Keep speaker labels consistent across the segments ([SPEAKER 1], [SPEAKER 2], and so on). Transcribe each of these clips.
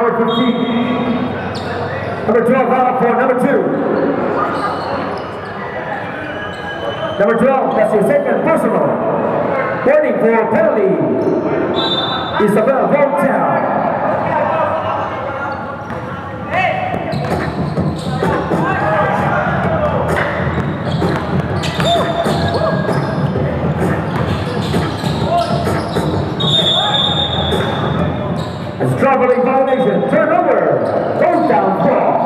[SPEAKER 1] number 15. Number 12 out for number 2. Number 12, that's your second personal. Waiting for penalty. Isabel Voltown. It's traveling violation. Turnover. Goes down ball.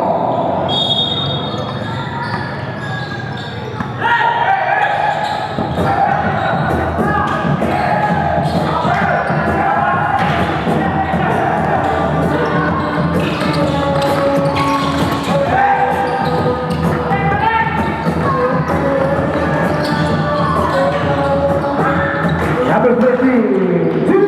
[SPEAKER 1] Number 13, 2.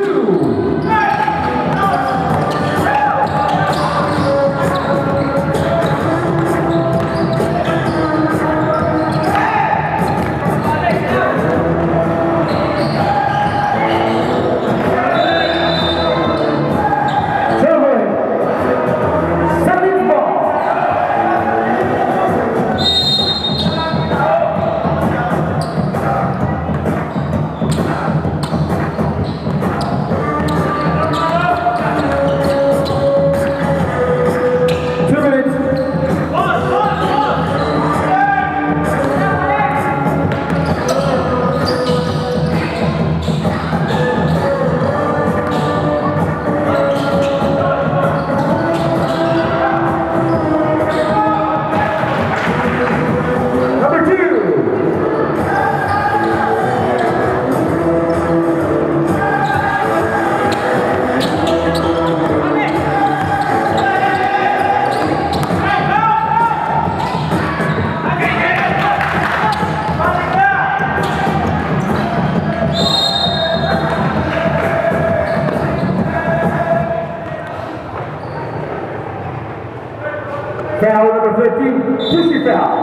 [SPEAKER 1] Foul number 15, pushy foul.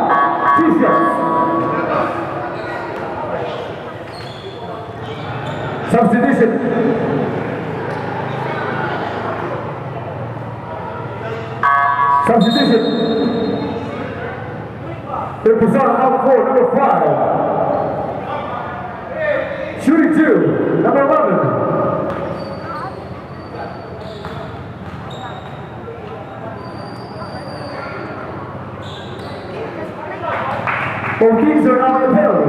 [SPEAKER 1] 2 shots. Substitution. Substitution. Represent out for number 5. Shooting 2, number 11. Both teams are now in the penalty.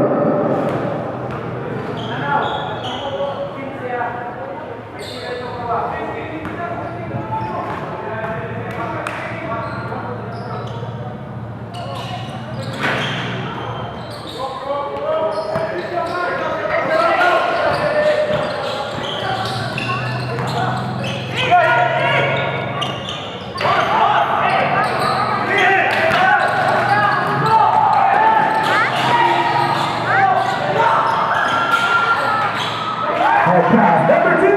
[SPEAKER 1] Pass number 2.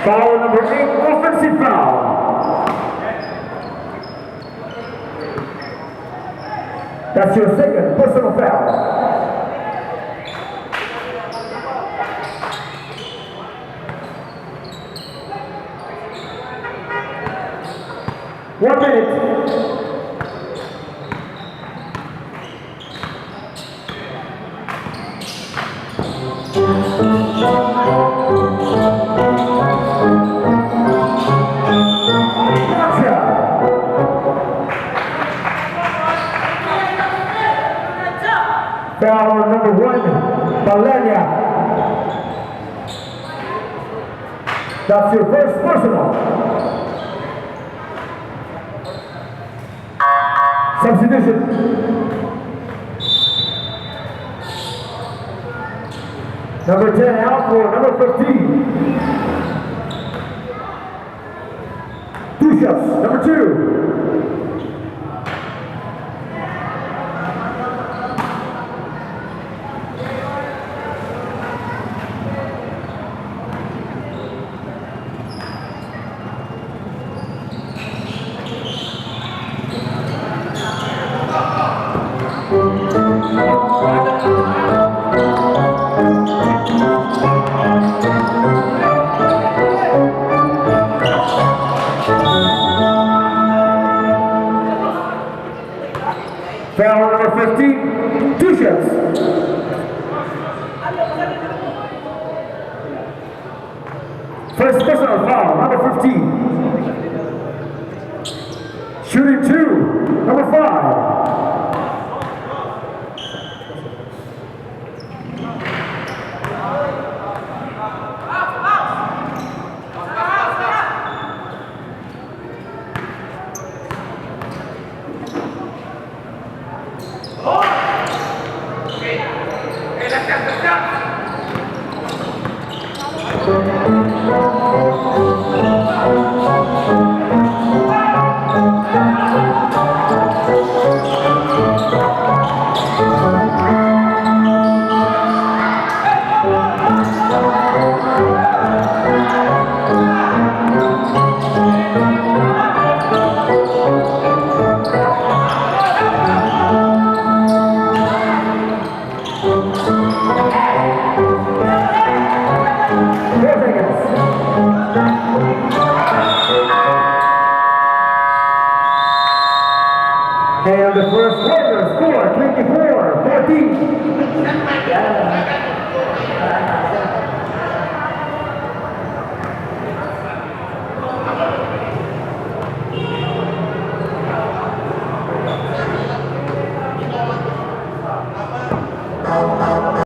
[SPEAKER 1] Foul number 8, offensive foul. That's your second personal foul. One minute. Gotcha. Foul number 1, Valeria. That's your first personal. Substitution. Number 10 out for number 15. 2 shots. Number 2. Foul number 15, 2 shots. First personal foul, number 15. Shooting 2, number 5. And the first quarter score 24-14.